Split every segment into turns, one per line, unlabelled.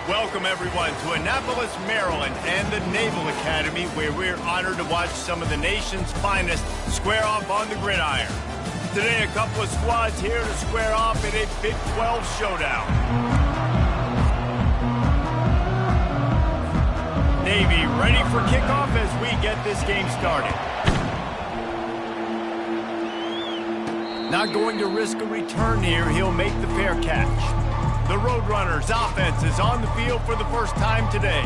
Welcome, everyone, to Annapolis, Maryland, and the Naval Academy, where we're honored to watch some of the nation's finest square off on the gridiron. Today, a couple of squads here to square off in a Big 12 showdown. Navy ready for kickoff as we get this game started. Not going to risk a return here. He'll make the fair catch. The Roadrunners offense is on the field for the first time today.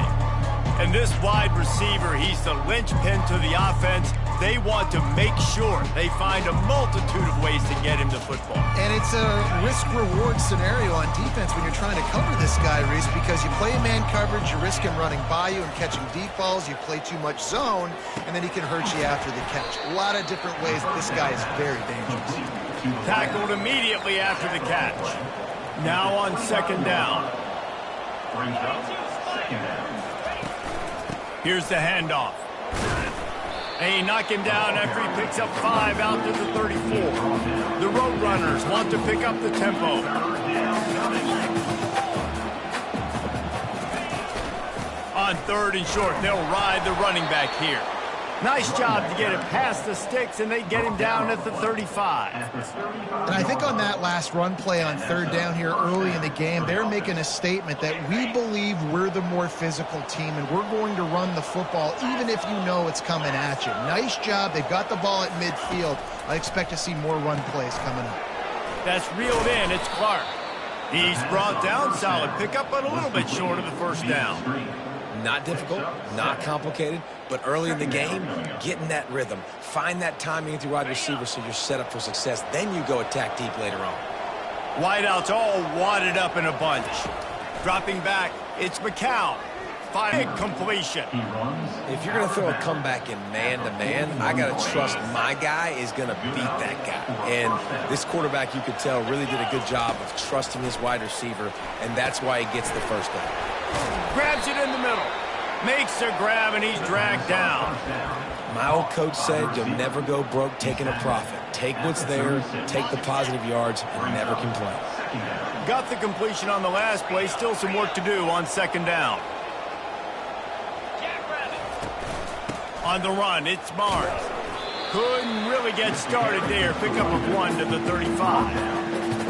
And this wide receiver, he's the linchpin to the offense. They want to make sure they find a multitude of ways to get him the football.
And it's a risk-reward scenario on defense when you're trying to cover this guy, Reese, because you play man coverage, you risk him running by you and catching deep balls. You play too much zone, and then he can hurt you after the catch. A lot of different ways. This guy is very dangerous.
Tackled immediately after the catch. Now on second down. Here's the handoff. They knock him down after he picks up 5 out to the 34. The Roadrunners want to pick up the tempo. On third and short, they'll ride the running back here. Nice job to get it past the sticks, and they get him down at the 35.
And I think on that last run play on third down here early in the game, they're making a statement that we believe we're the more physical team, and we're going to run the football even if you know it's coming at you. Nice job. They've got the ball at midfield. I expect to see more run plays coming up.
That's reeled in. It's Clark. He's brought down. Solid pickup, but a little bit short of the first down.
Not difficult, not complicated, but early in the game, get in that rhythm. Find that timing with your wide receiver so you're set up for success. Then you go attack deep later on.
Wideouts all wadded up in a bunch. Dropping back, it's McCown. Big completion.
If you're going to throw a comeback in man-to-man, I got to trust my guy is going to beat that guy. And this quarterback, you could tell, really did a good job of trusting his wide receiver, and that's why he gets the first down.
Grabs it in the middle. Makes a grab, and he's dragged down.
My old coach said you'll never go broke taking a profit. Take what's there, take the positive yards, and never complain.
Got the completion on the last play. Still some work to do on second down. On the run, it's Barnes. Couldn't really get started there. Pickup of 1 to the 35.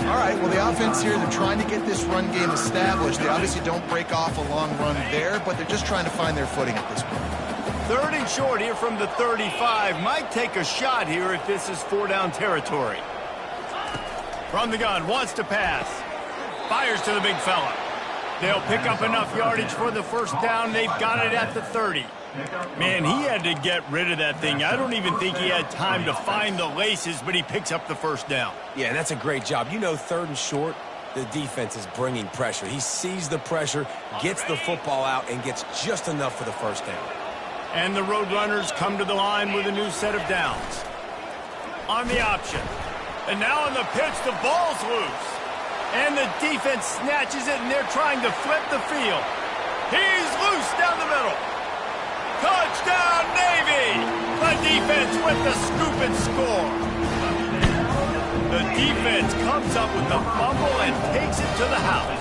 All right, well, the offense here, they're trying to get this run game established. They obviously don't break off a long run there, but they're just trying to find their footing at this point.
Third and short here from the 35. Might take a shot here if this is 4-down territory. From the gun, wants to pass. Fires to the big fella. They'll pick up enough yardage for the first down. They've got it at the 30. Man, he had to get rid of that thing. I don't even think he had time to find the laces, but he picks up the first down.
Yeah, and that's a great job. You know, third and short, the defense is bringing pressure. He sees the pressure, gets the football out, and gets just enough for the first down.
And the Roadrunners come to the line with a new set of downs. On the option. And now on the pitch, the ball's loose. And the defense snatches it, and they're trying to flip the field. He's loose down the middle. Touchdown, Navy! The defense with the scoop and score. The defense comes up with the fumble and takes it to the house.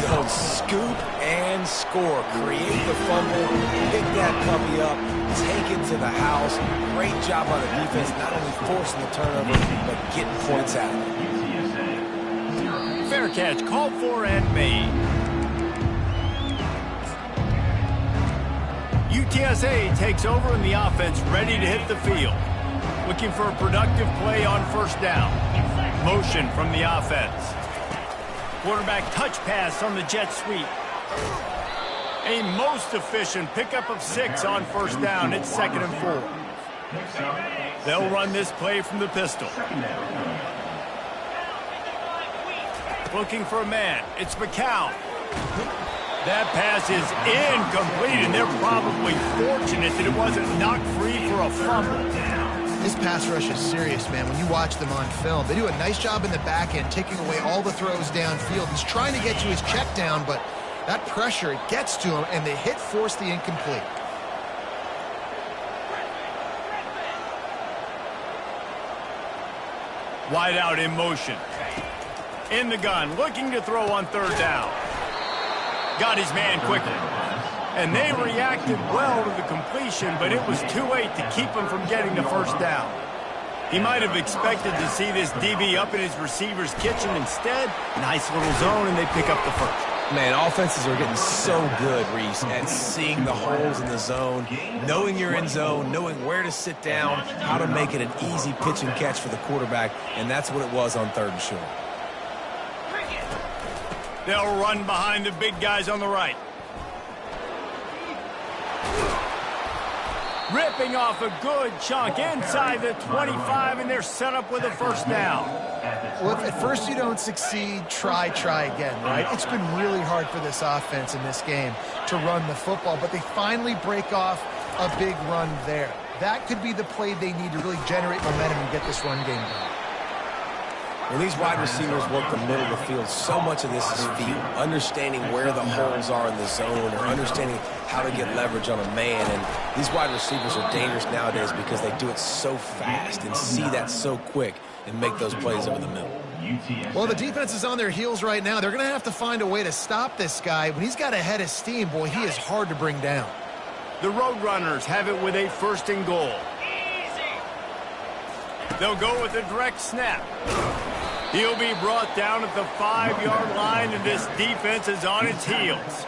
The old scoop and score. Create the fumble, pick that puppy up, take it to the house. Great job by the defense, not only forcing the turnover, but getting points out of it.
Fair catch, called for and made. UTSA takes over in the offense, ready to hit the field. Looking for a productive play on first down. Motion from the offense. Quarterback touch pass on the jet sweep. A most efficient pickup of 6 on first down. It's 2nd and 4. They'll run this play from the pistol. Looking for a man. It's McCown. That pass is incomplete, and they're probably fortunate that it wasn't knocked free for a fumble.
This pass rush is serious, man. When you watch them on film, they do a nice job in the back end, taking away all the throws downfield. He's trying to get to his check down, but that pressure, it gets to him, and the hit forced the incomplete.
Wide out in motion. In the gun, looking to throw on third down. Got his man quickly. And they reacted well to the completion, but it was too late to keep him from getting the first down. He might have expected to see this DB up in his receiver's kitchen. Instead, nice little zone, and they pick up the first.
Man, offenses are getting so good, Reese, at seeing the holes in the zone, knowing you're in zone, knowing where to sit down, how to make it an easy pitch and catch for the quarterback, and that's what it was on 3rd and short.
They'll run behind the big guys on the right. Ripping off a good chunk inside the 25, and they're set up with a first down.
Well, if at first you don't succeed, try again, right? It's been really hard for this offense in this game to run the football, but they finally break off a big run there. That could be the play they need to really generate momentum and get this run game done.
When these wide receivers work the middle of the field, so much of this is feel, understanding where the holes are in the zone or understanding how to get leverage on a man. And these wide receivers are dangerous nowadays because they do it so fast and see that so quick and make those plays over the middle.
Well, the defense is on their heels right now. They're going to have to find a way to stop this guy. When he's got a head of steam, boy, he is hard to bring down.
The Roadrunners have it with a 1st and goal. They'll go with a direct snap. He'll be brought down at the 5-yard line, and this defense is on its heels.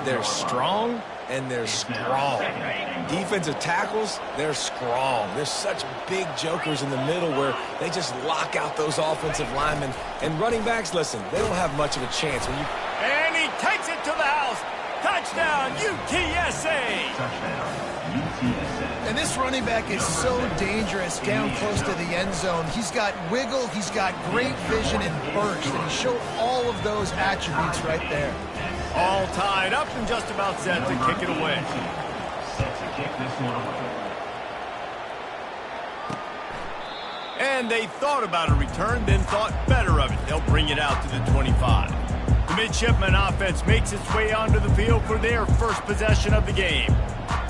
They're strong, and they're strong. Defensive tackles, they're strong. There's such big jokers in the middle where they just lock out those offensive linemen. And running backs, listen, they don't have much of a chance.
And he takes it to the house. Touchdown, UTSA!
And this running back is so dangerous down close to the end zone. He's got wiggle, he's got great vision and burst, and he showed all of those attributes right there.
All tied up and just about set to kick it away. And they thought about a return, then thought better of it. They'll bring it out to the 25. The midshipman offense makes its way onto the field for their first possession of the game.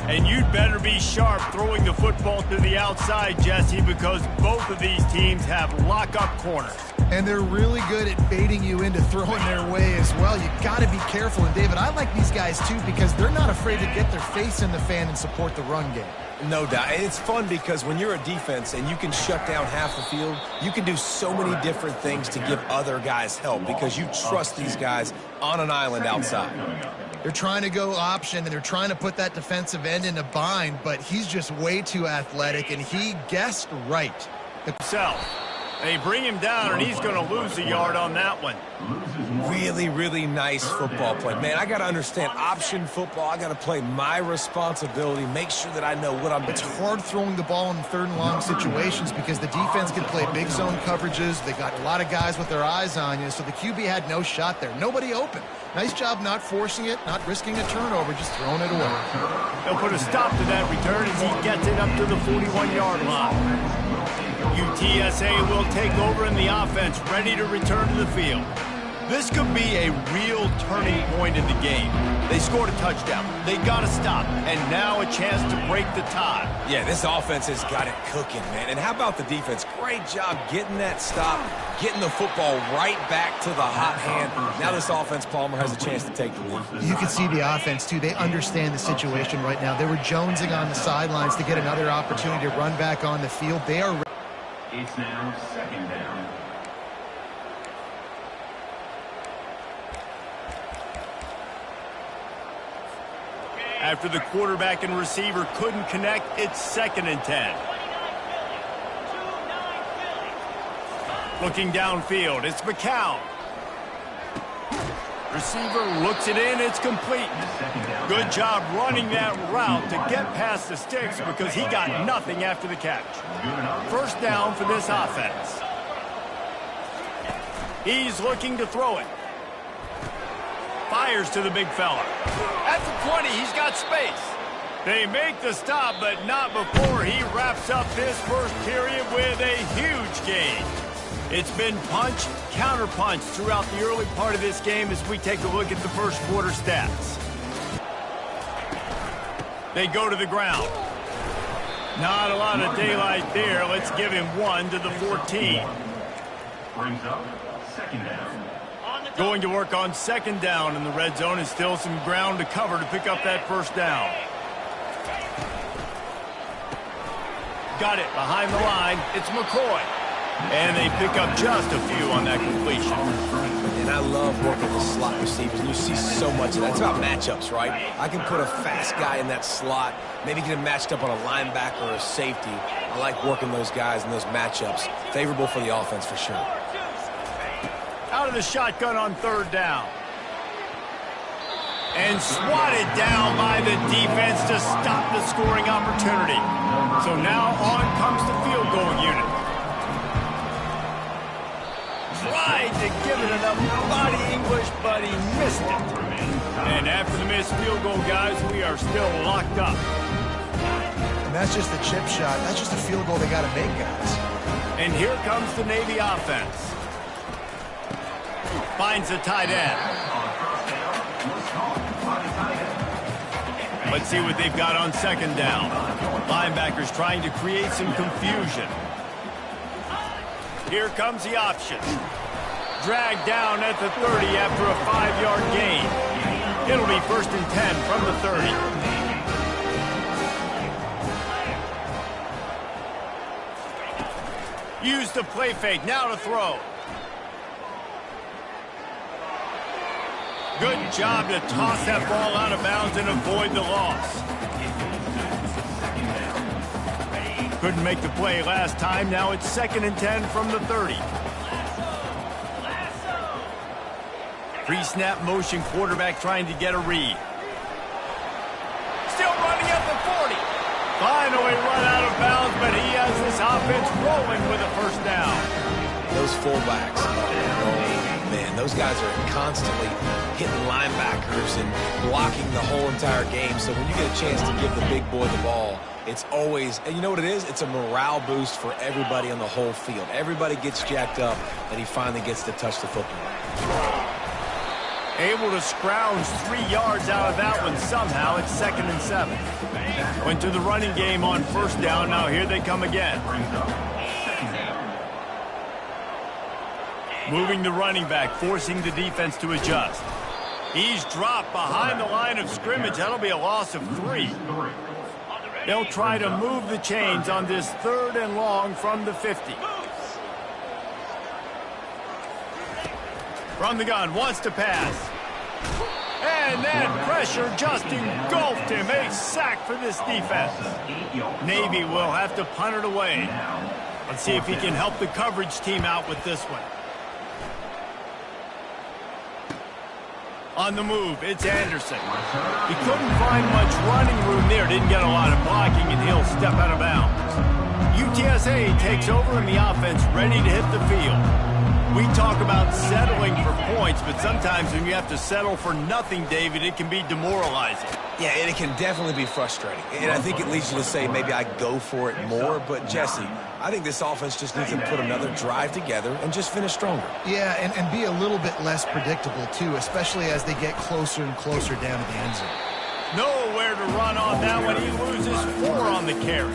And you'd better be sharp throwing the football to the outside, Jesse, because both of these teams have lock-up corners.
And they're really good at baiting you into throwing their way as well. You got to be careful. And, David, I like these guys, too, because they're not afraid to get their face in the fan and support the run game.
No doubt. And it's fun because when you're a defense and you can shut down half the field, you can do so many different things to give other guys help because you trust these guys on an island outside.
They're trying to go option, and they're trying to put that defensive end in a bind, but he's just way too athletic, and he guessed right.
Himself. They bring him down, and he's going to lose a yard on that one.
Really, really nice football play. Man, I got to understand option football. I got to play my responsibility, make sure that I know what I'm doing.
It's hard throwing the ball in 3rd and long situations because the defense can play big zone coverages. They got a lot of guys with their eyes on you, so the QB had no shot there. Nobody open. Nice job not forcing it, not risking a turnover, just throwing it away.
They'll put a stop to that return as he gets it up to the 41-yard line. UTSA will take over in the offense, ready to return to the field. This could be a real turning point in the game. They scored a touchdown. They got to stop, and now a chance to break the tie.
Yeah, this offense has got it cooking, man. And how about the defense? Great job getting that stop, getting the football right back to the hot hand. Now this offense, Palmer, has a chance to take the lead.
You can see the offense, too. They understand the situation right now. They were jonesing on the sidelines to get another opportunity to run back on the field. They are ready.
It's now 2nd down.
After the quarterback and receiver couldn't connect, it's 2nd and 10. Looking downfield, it's McCown. Receiver looks it in, it's complete. Good job running that route to get past the sticks because he got nothing after the catch. First down for this offense. He's looking to throw it. Fires to the big fella. At the 20, he's got space. They make the stop, but not before he wraps up this first period with a huge gain. It's been punch, counter-punch throughout the early part of this game as we take a look at the first quarter stats. They go to the ground. Not a lot of daylight there. Let's give him 1 to the 14.
Brings up 2nd down.
On the
Going to work on second down in the red zone, and still some ground to cover to pick up that first down. Got it behind the line. It's McCoy. And they pick up just a few on that completion.
And I love working the slot receivers. You see so much of that. It's about matchups, right? I can put a fast guy in that slot, maybe get him matched up on a linebacker or a safety. I like working those guys in those matchups. Favorable for the offense for sure.
Out of the shotgun on third down. And swatted down by the defense to stop the scoring opportunity. So now on comes the field goal unit. Tried to give it enough body English, but he missed it. And after the missed field goal, guys, we are still locked up.
And that's just a chip shot. That's just a field goal they got to make, guys.
And here comes the Navy offense. Finds the tight end. Let's see what they've got on second down. Linebackers trying to create some confusion. Here comes the option. Dragged down at the 30 after a 5-yard gain. It'll be 1st and 10 from the 30. Use the play fake, now to throw. Good job to toss that ball out of bounds and avoid the loss. Couldn't make the play last time. Now it's 2nd and 10 from the 30. Pre-snap motion quarterback trying to get a read. Still running at the 40. Finally run out of bounds, but he has this offense rolling with a first down.
Those fullbacks, oh man, those guys are constantly hitting linebackers and blocking the whole entire game. So when you get a chance to give the big boy the ball, it's always, and you know what it is? It's a morale boost for everybody on the whole field. Everybody gets jacked up, and he finally gets to touch the football.
Able to scrounge 3 yards out of that one somehow. It's 2nd and 7. Went to the running game on first down. Now here they come again. Moving the running back, forcing the defense to adjust. He's dropped behind the line of scrimmage. That'll be a loss of 3. They'll try to move the chains on this 3rd and long from the 50. From the gun, wants to pass. And that pressure just engulfed him. A sack for this defense. Navy will have to punt it away. Let's see if he can help the coverage team out with this one. On the move, it's Anderson. He couldn't find much running room there. Didn't get a lot of blocking, and he'll step out of bounds. UTSA takes over in the offense, ready to hit the field. We talk about settling for points, but sometimes when you have to settle for nothing, David, it can be demoralizing.
Yeah, and it can definitely be frustrating. And I think it leads you to say maybe I go for it more. But, Jesse, I think this offense just needs to put another drive together and just finish stronger.
Yeah, and be a little bit less predictable, too, especially as they get closer and closer down to the end zone.
Nowhere to run on that one. He loses 4 on the carry.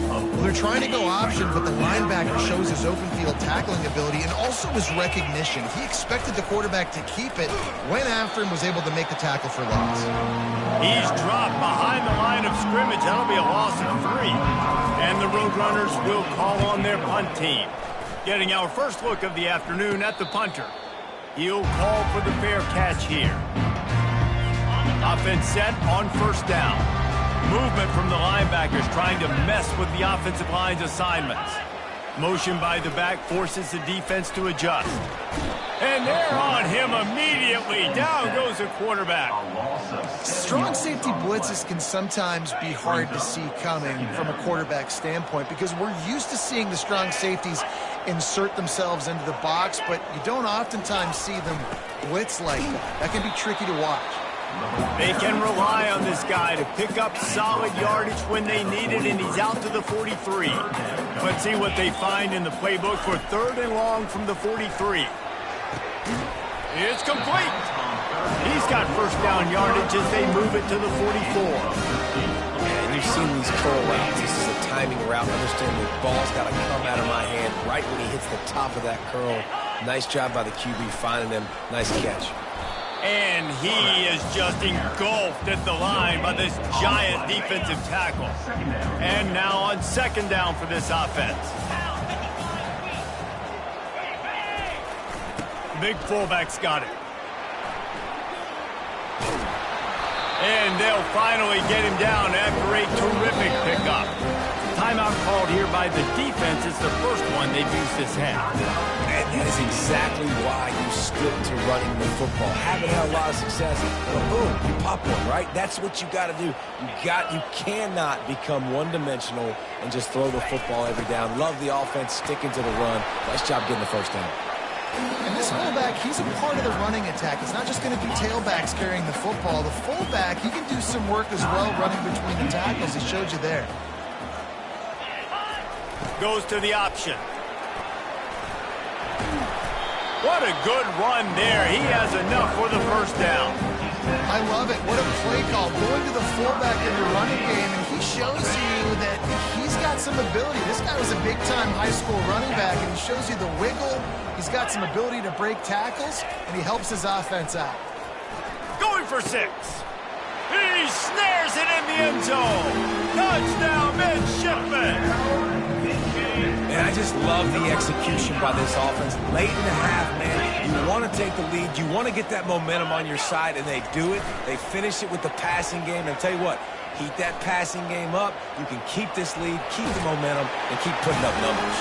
Well, they're trying to go option, but the linebacker shows his open field tackling ability and also his recognition. He expected the quarterback to keep it, went after him, was able to make the tackle for loss.
He's dropped behind the line of scrimmage. That'll be a loss of 3. And the Roadrunners will call on their punt team. Getting our first look of the afternoon at the punter. He'll call for the fair catch here. Offense set on first down. Movement from the linebackers trying to mess with the offensive line's assignments. Motion by the back forces the defense to adjust. And they're on him immediately. Down goes the quarterback.
Strong safety blitzes can sometimes be hard to see coming from a quarterback standpoint because we're used to seeing the strong safeties insert themselves into the box, but you don't oftentimes see them blitz like that. That can be tricky to watch.
They can rely on this guy to pick up solid yardage when they need it, and he's out to the 43. Let's see what they find in the playbook for 3rd and long from the 43. It's complete. He's got first down yardage as they move it to the 44.
And you've seen these curl routes. This is a timing route. Understand the ball's got to come out of my hand right when he hits the top of that curl. Nice job by the QB finding him. Nice catch.
And he is just engulfed at the line by this giant defensive tackle. And now on second down for this offense. Big fullback's got it. And they'll finally get him down after a terrific pickup. Timeout called here by the defense. It's the first one they've used this half.
And that is exactly why you stick to running the football. Haven't had a lot of success, but boom, you pop one, right? That's what you got to do. You cannot become one-dimensional and just throw the football every down. Love the offense, sticking to the run. Nice job getting the first down.
And this fullback, he's a part of the running attack. It's not just going to be tailbacks carrying the football. The fullback, he can do some work as well running between the tackles. He showed you there.
Goes to the option. What a good run there. He has enough for the first down.
I love it. What a play call. Going to the fullback in the running game, and he shows you that he's got some ability. This guy was a big-time high school running back, and he shows you the wiggle. He's got some ability to break tackles, and he helps his offense out.
Going for 6. He snares it in the end zone. Touchdown, midshipman.
And I just love the execution by this offense. Late in the half, man, you want to take the lead. You want to get that momentum on your side, and they do it. They finish it with the passing game. And I'll tell you what, heat that passing game up. You can keep this lead, keep the momentum, and keep putting up numbers.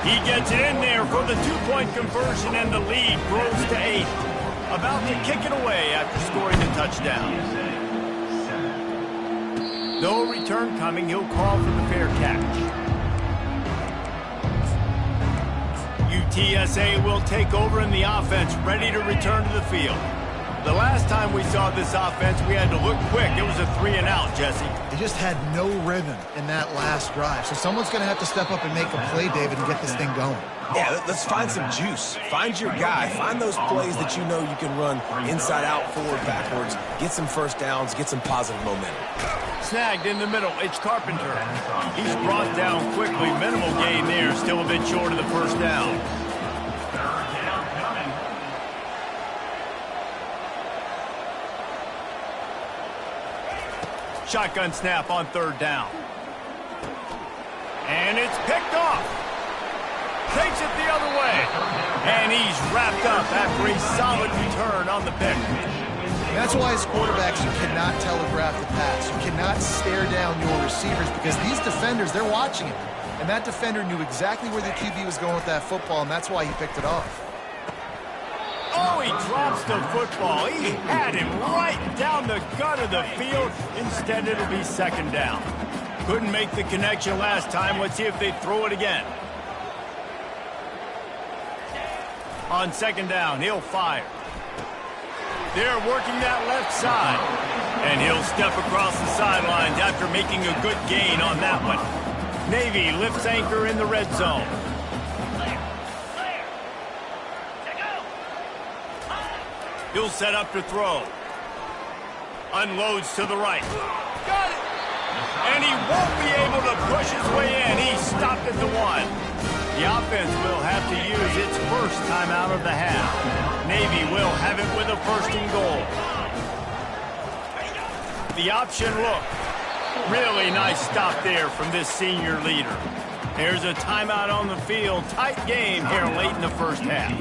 He gets it in there for the 2-point conversion, and the lead grows to 8. About to kick it away after scoring the touchdown. No return coming. He'll call for the fair catch. UTSA will take over in the offense, ready to return to the field. The last time we saw this offense, we had to look quick. It was a 3-and-out, Jesse.
They just had no rhythm in that last drive. So someone's going to have to step up and make a play, David, and get this thing going.
Yeah, let's find some juice. Find your guy. Find those plays that you know you can run inside out, forward, backwards. Get some first downs. Get some positive momentum.
Snagged in the middle. It's Carpenter. He's brought down quickly. Minimal gain there. Still a bit short of the first down. Shotgun snap on third down. And it's picked off. Takes it the other way. And he's wrapped up after a solid return on the pick.
That's why as quarterbacks, you cannot telegraph the pass. You cannot stare down your receivers because these defenders, they're watching it. And that defender knew exactly where the QB was going with that football, and that's why he picked it off.
Oh, he drops the football. He had him right down the gut of the field. Instead, it'll be second down. Couldn't make the connection last time. Let's see if they throw it again. On second down, he'll fire. They're working that left side. And he'll step across the sidelines after making a good gain on that one. Navy lifts anchor in the red zone. He'll set up to throw. Unloads to the right. Got it! And he won't be able to push his way in. He stopped at the 1. The offense will have to use its first timeout of the half. Navy will have it with a 1st and goal. The option look. Really nice stop there from this senior leader. There's a timeout on the field. Tight game here late in the first half.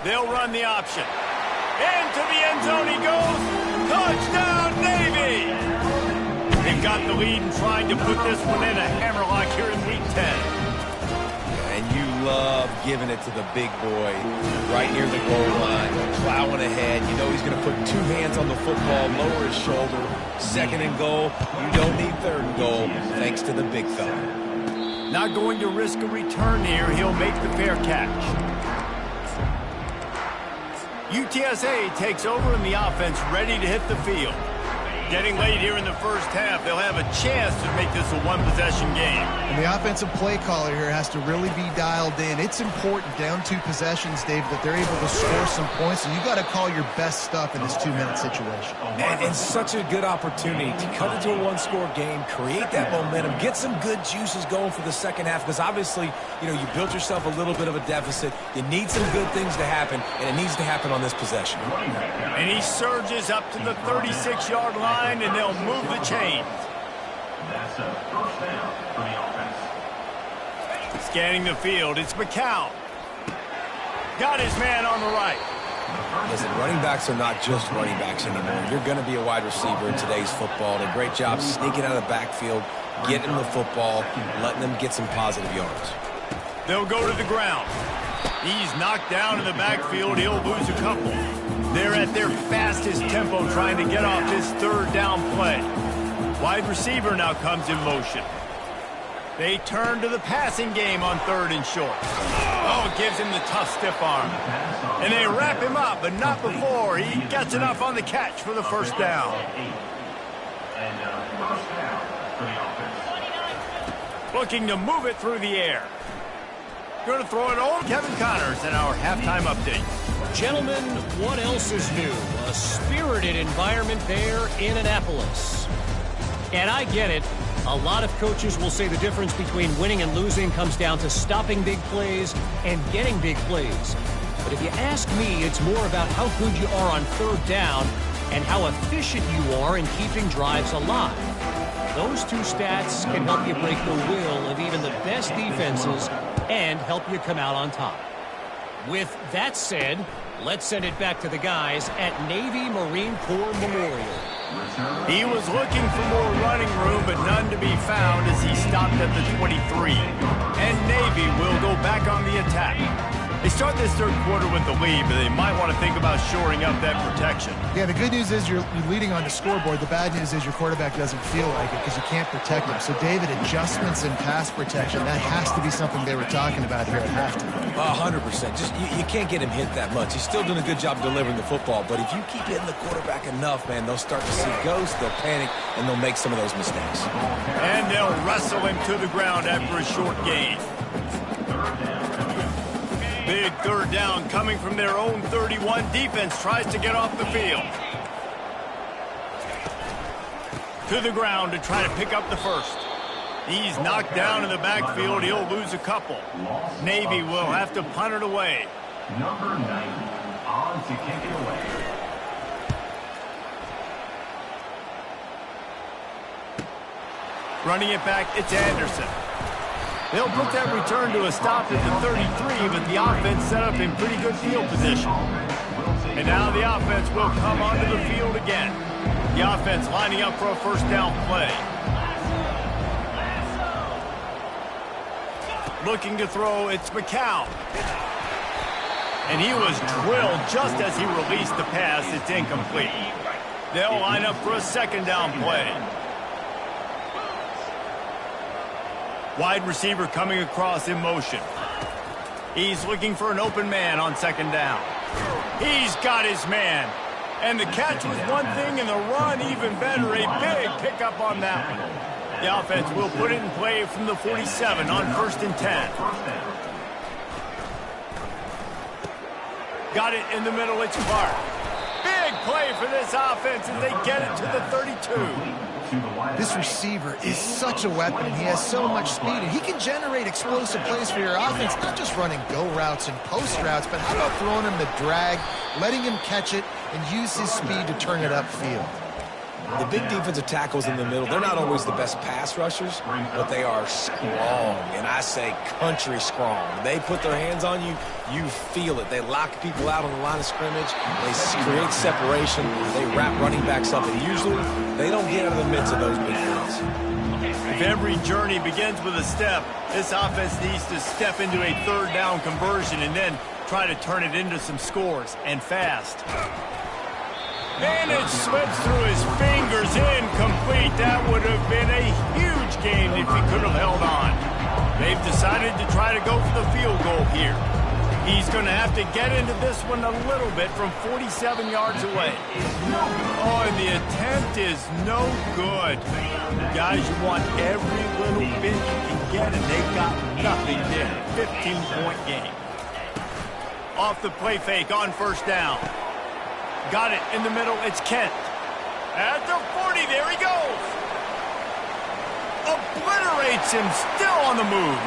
They'll run the option. Into the end zone he goes. Touchdown, Navy! They've got the lead and trying to put this one in a hammerlock here in Week 10.
And you love giving it to the big boy right near the goal line, plowing ahead. You know he's going to put 2 hands on the football, lower his shoulder. 2nd and goal. You don't need 3rd and goal, thanks to the big fella.
Not going to risk a return here. He'll make the fair catch. UTSA takes over in the offense, ready to hit the field. Getting late here in the first half, they'll have a chance to make this a one-possession game.
And the offensive play caller here has to really be dialed in. It's important down 2 possessions, Dave, that they're able to score some points, and you got to call your best stuff in this 2-minute situation.
And such a good opportunity to cut into a one-score game, create that momentum, get some good juices going for the second half, because obviously, you know, you built yourself a little bit of a deficit. You need some good things to happen, and it needs to happen on this possession.
And he surges up to the 36-yard line, and they'll move the chains.
That's a first down for the offense.
Scanning the field, it's Ncaa. Got his man on the right.
Listen, running backs are not just running backs anymore. You're going to be a wide receiver in today's football. And a great job sneaking out of the backfield, getting the football, letting them get some positive yards.
They'll go to the ground. He's knocked down in the backfield. He'll lose a couple. They're at their fastest tempo trying to get off this third down play. Wide receiver now comes in motion. They turn to the passing game on 3rd and short. Oh, it gives him the tough stiff arm. And they wrap him up, but not before he gets enough on the catch for the first down.
And first down for the offense.
Looking to move it through the air. Going to throw it on Kevin Connors in our halftime update.
Gentlemen, what else is new? A spirited environment there in Annapolis. And I get it. A lot of coaches will say the difference between winning and losing comes down to stopping big plays and getting big plays. But if you ask me, it's more about how good you are on 3rd down and how efficient you are in keeping drives alive. Those 2 stats can help you break the will of even the best defenses and help you come out on top. With that said, let's send it back to the guys at Navy Marine Corps Memorial.
He was looking for more running room, but none to be found as he stopped at the 23. And Navy will go back on the attack. They start this 3rd quarter with the lead, but they might want to think about shoring up that protection.
Yeah, the good news is you're leading on the scoreboard. The bad news is your quarterback doesn't feel like it because you can't protect him. So, David, adjustments in pass protection, that has to be something they were talking about here at halftime.
100%. Just you can't get him hit that much. He's still doing a good job delivering the football, but if you keep hitting the quarterback enough, man, they'll start to see ghosts, they'll panic, and they'll make some of those mistakes.
And they'll wrestle him to the ground after a short gain. Big 3rd down coming from their own 31. Defense tries to get off the field. To the ground to try to pick up the first. He's knocked down in the backfield. He'll lose a couple. Navy will have to punt it away.
Number 90 on to kick it away.
Running it back, it's Anderson. They'll put that return to a stop at the 33, but the offense set up in pretty good field position. And now the offense will come onto the field again. The offense lining up for a first down play. Looking to throw, it's Ncaa. And he was drilled just as he released the pass. It's incomplete. They'll line up for a 2nd down play. Wide receiver coming across in motion. He's looking for an open man on 2nd down. He's got his man. And the catch was one thing and the run even better. A big pickup on that one. The offense will put it in play from the 47 on 1st and 10. Got it in the middle, it's Clark. Big play for this offense as they get it to the 32.
This receiver is such a weapon. He has so much speed, and he can generate explosive plays for your offense, not just running go routes and post routes, but how about throwing him the drag, letting him catch it, and use his speed to turn it upfield.
The big defensive tackles in the middle, they're not always the best pass rushers, but they are strong, and I say country strong. They put their hands on you, you feel it. They lock people out on the line of scrimmage. They create separation. They wrap running backs up, and usually they don't get out of the midst of those big plays.
If every journey begins with a step, this offense needs to step into a 3rd down conversion and then try to turn it into some scores, and fast. And it slips through his fingers, incomplete. That would have been a huge gain if he could have held on. They've decided to try to go for the field goal here. He's going to have to get into this one a little bit from 47 yards away. Oh, and the attempt is no good. Guys, you want every little bit you can get, and they got nothing there. 15-point game. Off the play fake on first down. Got it in the middle. It's Kent. At the 40, there he goes. Obliterates him, still on the move.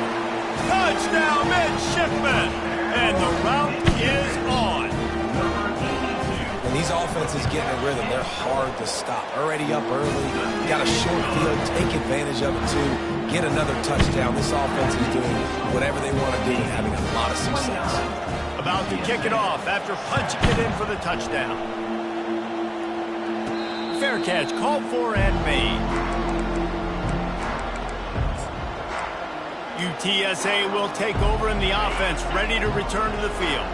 Touchdown, midshipman. And the route is on.
When these offenses get in a rhythm, they're hard to stop. Already up early, got a short field, take advantage of it too, get another touchdown. This offense is doing whatever they want to do and having a lot of success.
About to kick it off after punching it in for the touchdown. Fair catch, called for and made. UTSA will take over in the offense, ready to return to the field.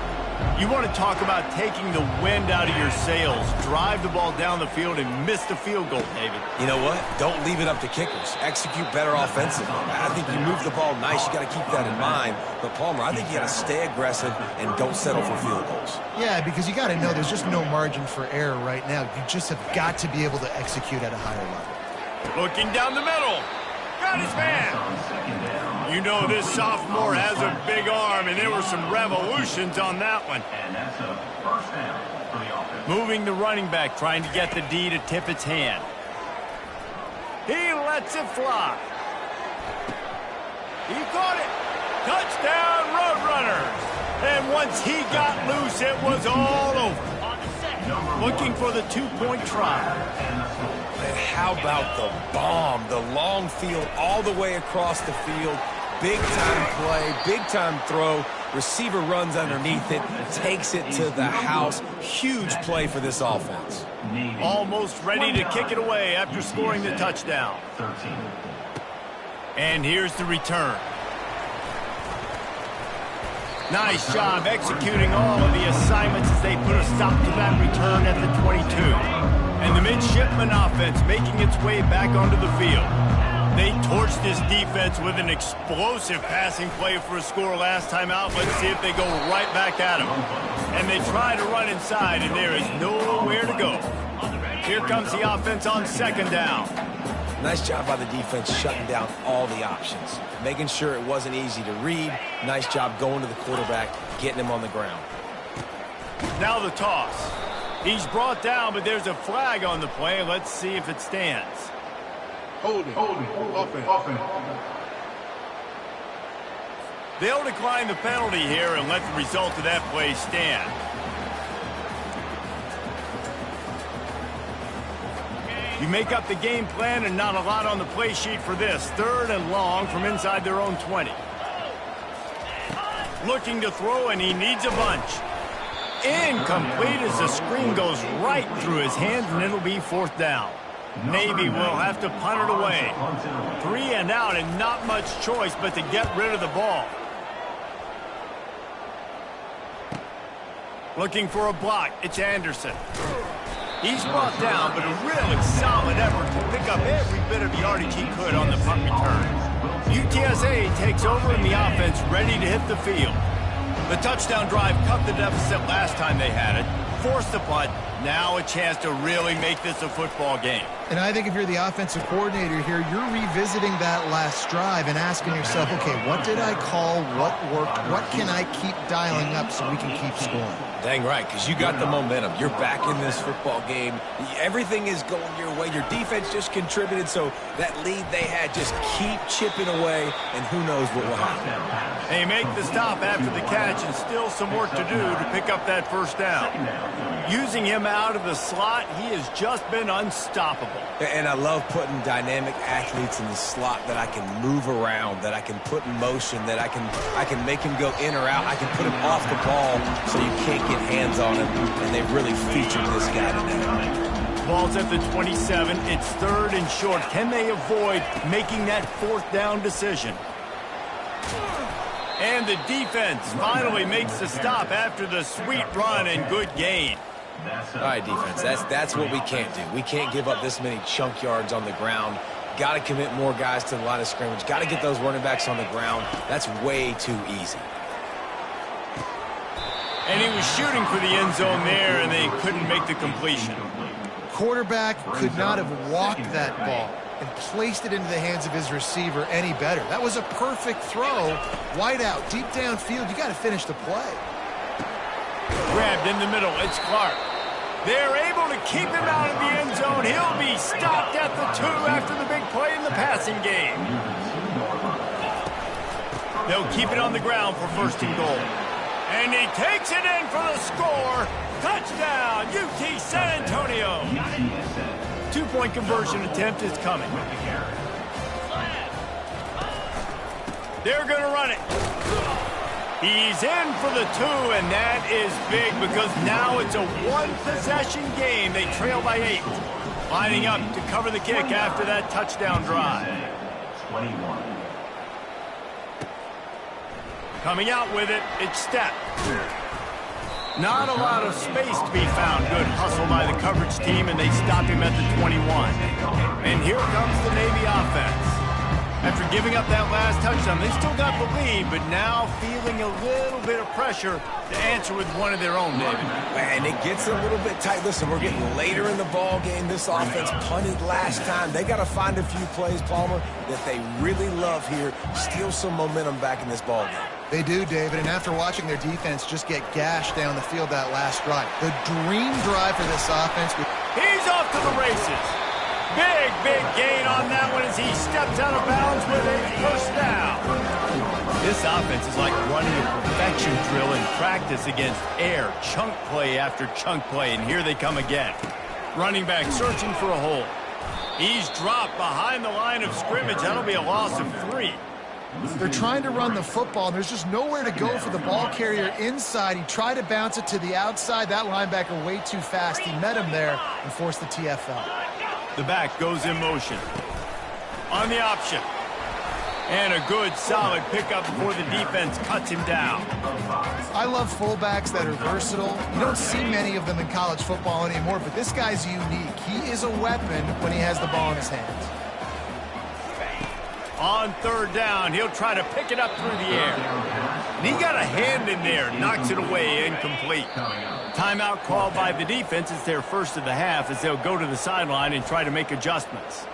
You want to talk about taking the wind out of your sails. Drive the ball down the field and miss the field goal, David.
You know what? Don't leave it up to kickers. Execute better offensively. I think you move the ball nice. You got to keep that in mind. But, Palmer, I think you got to stay aggressive and don't settle for field goals.
Yeah, because you got to know there's just no margin for error right now. You just have got to be able to execute at a higher level.
Looking down the middle. Got his man. You know this sophomore has a big arm, and there were some revolutions on that one.
And that's a first down for the offense.
Moving the running back, trying to get the D to tip its hand. He lets it fly. He caught it. Touchdown, Roadrunners. And once he got loose, it was all over. Looking for the two-point try.
And how about the bomb? The long field all the way across the field. Big-time play, big-time throw. Receiver runs underneath it, takes it to the house. Huge play for this offense.
Almost ready to kick it away after scoring the touchdown.
13.
And here's the return. Nice job executing all of the assignments as they put a stop to that return at the 22. And the midshipman offense making its way back onto the field. They torched this defense with an explosive passing play for a score last time out. Let's see if they go right back at him. And they try to run inside, and there is nowhere to go. Here comes the offense on second down.
Nice job by the defense shutting down all the options. Making sure it wasn't easy to read. Nice job going to the quarterback, getting him on the ground.
Now the toss. He's brought down, but there's a flag on the play. Let's see if it stands.
Holding. Offense.
They'll decline the penalty here and let the result of that play stand. You make up the game plan and not a lot on the play sheet for this. Third and long from inside their own 20. Looking to throw, and he needs a bunch. Incomplete as the screen goes right through his hands, and it'll be fourth down. Navy will have to punt it away. 3 and out, and not much choice but to get rid of the ball. Looking for a block. It's Anderson. He's brought down, but a really solid effort to pick up every bit of yardage he could on the punt return. UTSA takes over in the offense, ready to hit the field. The touchdown drive cut the deficit last time they had it, forced the punt. Now a chance to really make this a football game.
And I think if you're the offensive coordinator here, you're revisiting that last drive and asking yourself, okay, what did I call? What worked? What can I keep dialing up so we can keep scoring?
Dang right, because you got the momentum. You're back in this football game. Everything is going your way. Your defense just contributed, so that lead they had, just keep chipping away, and who knows what will happen.
They make the stop after the catch, and still some work to do to pick up that first down. Using him out of the slot, he has just been unstoppable.
And I love putting dynamic athletes in the slot that I can move around, that I can put in motion, that I can make him go in or out. I can put him off the ball so you can't get hands on him, and they've really featured this guy today.
Ball's at the 27. It's third and short. Can they avoid making that fourth down decision? And the defense finally makes the stop after the sweet run and good gain.
All right, defense, that's what we can't do. We can't give up this many chunk yards on the ground. Got to commit more guys to the line of scrimmage. Got to get those running backs on the ground. That's way too easy.
And he was shooting for the end zone there, and they couldn't make the completion.
Quarterback could not have walked that ball and placed it into the hands of his receiver any better. That was a perfect throw. Wide out, deep downfield. You got to finish the play.
Grabbed in the middle. It's Clark. They're able to keep him out of the end zone. He'll be stopped at the 2 after the big play in the passing game. They'll keep it on the ground for 1st and goal. And he takes it in for the score. Touchdown, UT San Antonio. 2-point conversion attempt is coming. They're going to run it. He's in for the 2, and that is big because now it's a 1-possession game. They trail by 8. Lining up to cover the kick after that touchdown drive.
21.
Coming out with it, it's Step. Not a lot of space to be found. Good hustle by the coverage team, and they stop him at the 21. And here comes the Navy offense. After giving up that last touchdown, they still got the lead, but now feeling a little bit of pressure to answer with one of their own, David.
And it gets a little bit tight. Listen, we're getting later in the ball game. This offense punted last time. They got to find a few plays, Palmer, that they really love here. Steal some momentum back in this ball game.
They do, David, and after watching their defense just get gashed down the field that last drive, the dream drive for this offense.
He's off to the races. Big gain on that one as he steps out of bounds with a 1st down. This offense is like running a perfection drill in practice against air. Chunk play after chunk play, and here they come again. Running back searching for a hole. He's dropped behind the line of scrimmage. That'll be a loss of 3.
They're trying to run the football, and there's just nowhere to go for the ball carrier inside. He tried to bounce it to the outside. That linebacker way too fast. He met him there and forced the TFL.
The back goes in motion. On the option. And a good, solid pickup before the defense cuts him down.
I love fullbacks that are versatile. You don't see many of them in college football anymore, but this guy's unique. He is a weapon when he has the ball in his hands.
On 3rd down, he'll try to pick it up through the air. And he got a hand in there, knocks it away, incomplete. Timeout called by the defense. It's their 1st of the half as they'll go to the sideline and try to make adjustments.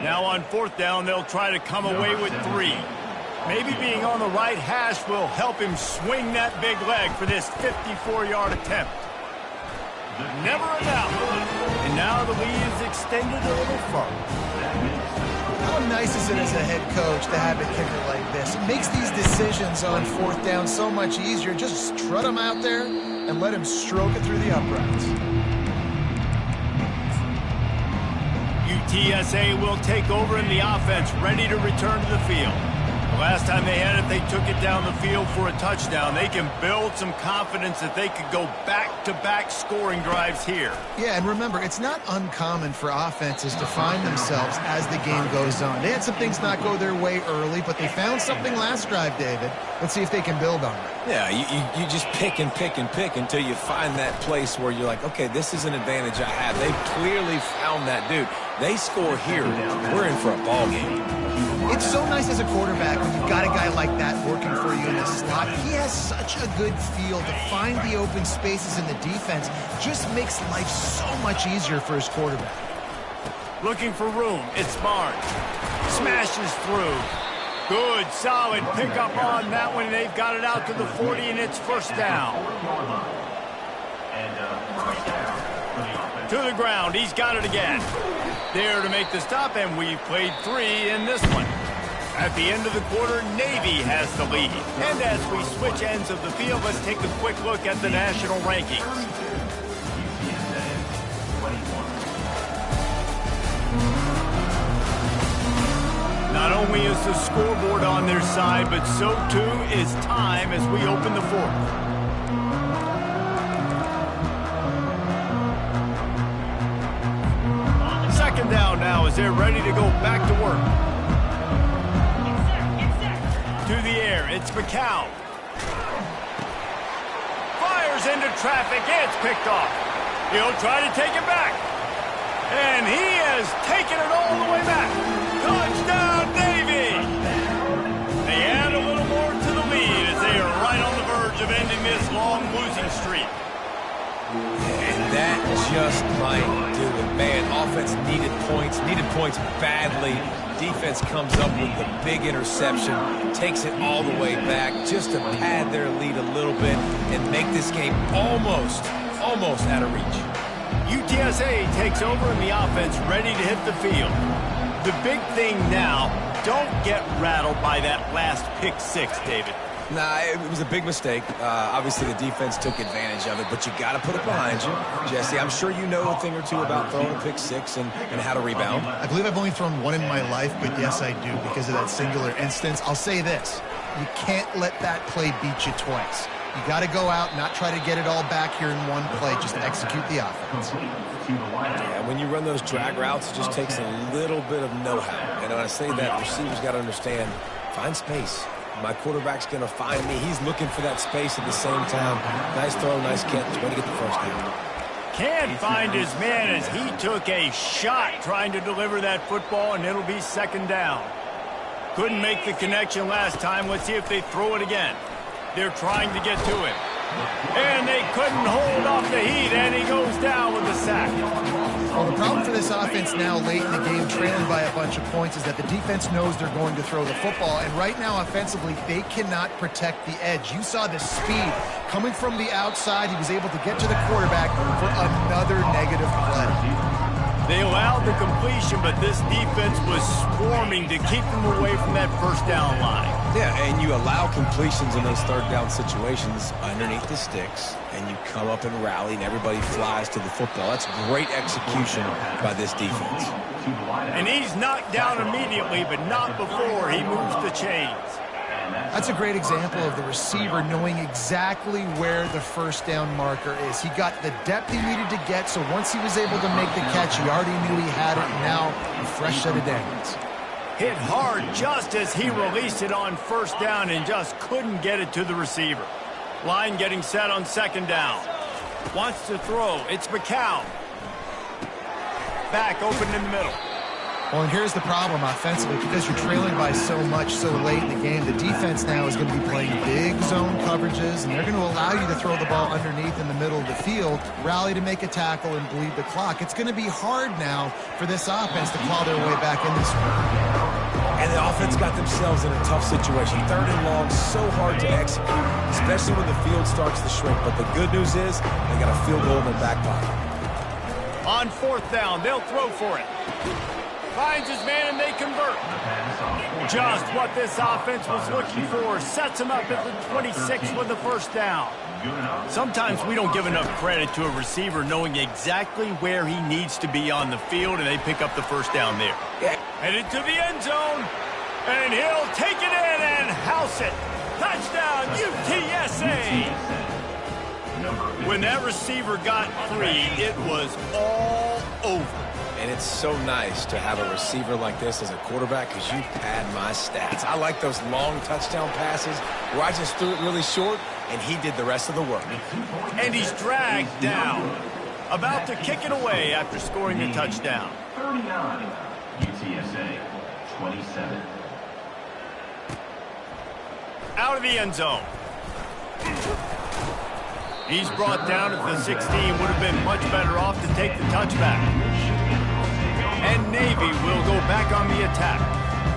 Now on 4th down, they'll try to come away with 3. Maybe being on the right hash will help him swing that big leg for this 54-yard attempt. Never a doubt. And now the lead is extended a little further.
How nice is it as a head coach to have a kicker like this? It makes these decisions on 4th down so much easier. Just strut him out there and let him stroke it through the uprights.
UTSA will take over in the offense, ready to return to the field. The last time they had it, they took it down the field for a touchdown. They can build some confidence that they could go back-to-back scoring drives here.
Yeah, and remember, it's not uncommon for offenses to find themselves as the game goes on. They had some things not go their way early, but they found something last drive, David. Let's see if they can build on it.
Yeah, you just pick and pick and pick until you find that place where you're like, okay, this is an advantage I have. They've clearly found that dude. They score here, we're in for a ball game.
It's so nice as a quarterback when you've got a guy like that working for you in the slot. He has such a good feel to find the open spaces in the defense. Just makes life so much easier for his quarterback.
Looking for room. It's Barnes. Smashes through. Good, solid pickup on that one. They've got it out to the 40, and it's 1st down. To the ground. He's got it again. There to make the stop, and we've played 3 in this one. At the end of the quarter, Navy has the lead. And as we switch ends of the field, let's take a quick look at the national rankings. Not only is the scoreboard on their side, but so too is time as we open the 4th. Second down now as they're ready to go back to work. To the air, it's McCown. Fires into traffic, it's picked off. He'll try to take it back. And he has taken it all the way back. Touchdown, Navy! They add a little more to the lead as they are right on the verge of ending
And that just might do it. Man, offense needed points badly. Defense comes up with the big interception, takes it all the way back just to pad their lead a little bit and make this game almost out of reach.
UTSA takes over and the offense ready to hit the field. The big thing now, don't get rattled by that last pick six, David.
Nah, it was a big mistake. Obviously, the defense took advantage of it, but you got to put it behind you. Jesse, I'm sure you know a thing or two about throwing a pick six and how to rebound.
I believe I've only thrown one in my life, but yes, I do because of that singular instance. I'll say this. You can't let that play beat you twice. You got to go out, not try to get it all back here in one play. Just execute the offense.
Yeah, when you run those drag routes, it just takes a little bit of know-how. And when I say that, receivers got to understand, find space. My quarterback's going to find me. He's looking for that space at the same time. Nice throw, nice catch. Way to get the first down.
Can't find his man as he took a shot trying to deliver that football, and it'll be second down. Couldn't make the connection last time. Let's see if they throw it again. They're trying to get to him. And they couldn't hold off the heat, and he goes down with a sack.
Well, the problem for this offense now late in the game, trailing by a bunch of points, is that the defense knows they're going to throw the football. And right now, offensively, they cannot protect the edge. You saw the speed coming from the outside. He was able to get to the quarterback for another negative play.
They allowed the completion, but this defense was swarming to keep them away from that first down line.
Yeah, and you allow completions in those third down situations underneath the sticks, and you come up and rally, and everybody flies to the football. That's great execution by this defense.
And he's knocked down immediately, but not before he moves the chains.
That's a great example of the receiver knowing exactly where the first down marker is. He got the depth he needed to get, so once he was able to make the catch, he already knew he had it, and now a fresh set of downs.
Hit hard just as he released it on first down and just couldn't get it to the receiver. Line getting set on second down. Wants to throw. It's McCown. Back open in the middle.
Well, and here's the problem offensively. Because you're trailing by so much so late in the game, the defense now is going to be playing big zone coverages, and they're going to allow you to throw the ball underneath in the middle of the field, rally to make a tackle, and bleed the clock. It's going to be hard now for this offense to claw their way back in this one.
And the offense got themselves in a tough situation. Third and long, so hard to execute, especially when the field starts to shrink. But the good news is they got a field goal in their back pocket.
On fourth down, they'll throw for it. Finds his man and they convert. Just what this offense was looking for. Sets him up at the 26 with the first down. Sometimes we don't give enough credit to a receiver knowing exactly where he needs to be on the field, and they pick up the first down there. Headed to the end zone, and he'll take it in and house it. Touchdown, UTSA! When that receiver got free, it was all over.
And it's so nice to have a receiver like this as a quarterback because you pad my stats. I like those long touchdown passes where I just threw it really short and he did the rest of the work.
And he's dragged down. About to kick it away after scoring the touchdown.
39, UTSA, 27.
Out of the end zone. He's brought down at the 16. Would have been much better off to take the touchback. And Navy will go back on the attack.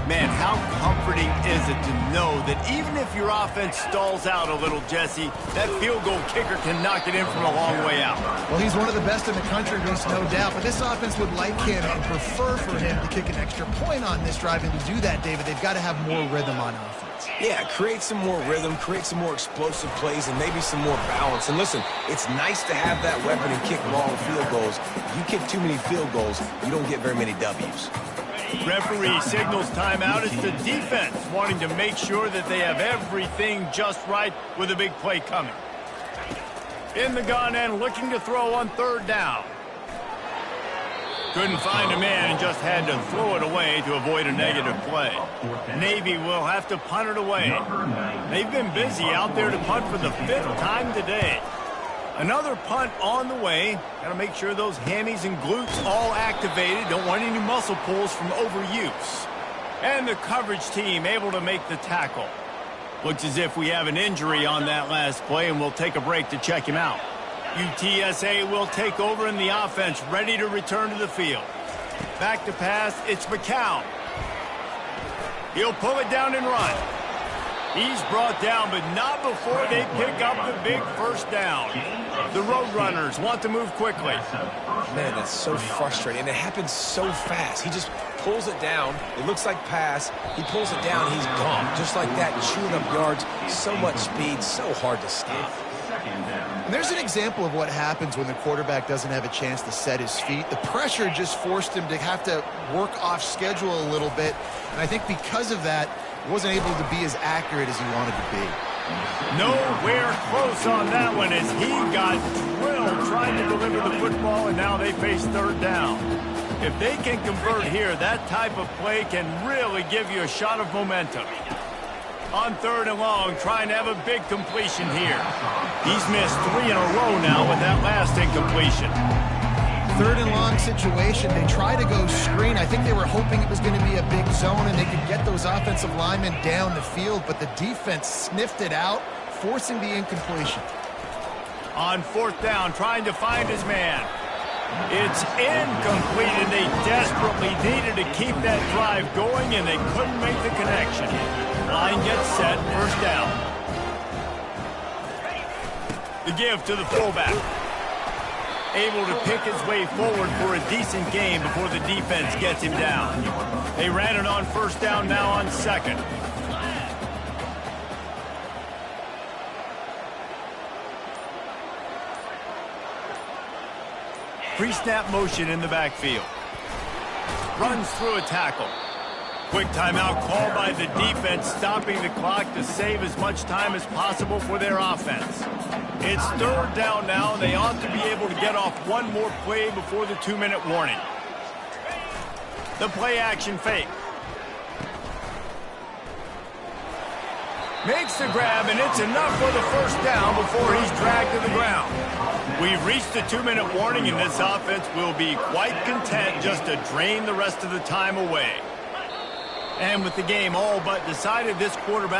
Man, how comforting is it to know that even if your offense stalls out a little, Jesse, that field goal kicker can knock it in from a long way out.
Well, he's one of the best in the country, there's no doubt. But this offense would like him and prefer for him to kick an extra point on this drive. And to do that, David, they've got to have more rhythm on offense.
Yeah, create some more rhythm, create some more explosive plays, and maybe some more balance. And listen, it's nice to have that weapon and kick long field goals. If you kick too many field goals, you don't get very many W's.
Referee signals timeout. It's the defense wanting to make sure that they have everything just right with a big play coming. In the gun and looking to throw on third down. Couldn't find a man and just had to throw it away to avoid a negative play. Navy will have to punt it away. They've been busy out there to punt for the fifth time today. Another punt on the way. Got to make sure those hammies and glutes all activated. Don't want any muscle pulls from overuse. And the coverage team able to make the tackle. Looks as if we have an injury on that last play, and we'll take a break to check him out. UTSA will take over in the offense, ready to return to the field. Back to pass, it's McCown. He'll pull it down and run. He's brought down, but not before they pick up the big first down. The Roadrunners want to move quickly.
Man, that's so frustrating, and it happens so fast. He just pulls it down. It looks like pass. He pulls it down, he's gone. Just like that, chewing up yards. So much speed, so hard to stop.
And there's an example of what happens when the quarterback doesn't have a chance to set his feet. The pressure just forced him to have to work off schedule a little bit. And I think because of that, he wasn't able to be as accurate as he wanted to be.
Nowhere close on that one as he got drilled trying to deliver the football, and now they face third down. If they can convert here, that type of play can really give you a shot of momentum. On third and long, trying to have a big completion here. He's missed 3 in a row now with that last incompletion.
Third and long situation. They try to go screen. I think they were hoping it was going to be a big zone and they could get those offensive linemen down the field, but the defense sniffed it out, forcing the incompletion.
On fourth down, trying to find his man. It's incomplete, and they desperately needed to keep that drive going, and they couldn't make the connection. Line gets set, first down. The give to the fullback. Able to pick his way forward for a decent game before the defense gets him down. They ran it on first down, now on second. Pre-snap motion in the backfield. Runs through a tackle. Quick timeout called by the defense, stopping the clock to save as much time as possible for their offense. It's third down now, and they ought to be able to get off one more play before the 2-minute warning. The play-action fake. Makes the grab, and it's enough for the first down before he's dragged to the ground. We've reached the 2-minute warning, and this offense will be quite content just to drain the rest of the time away. And with the game all but decided, this quarterback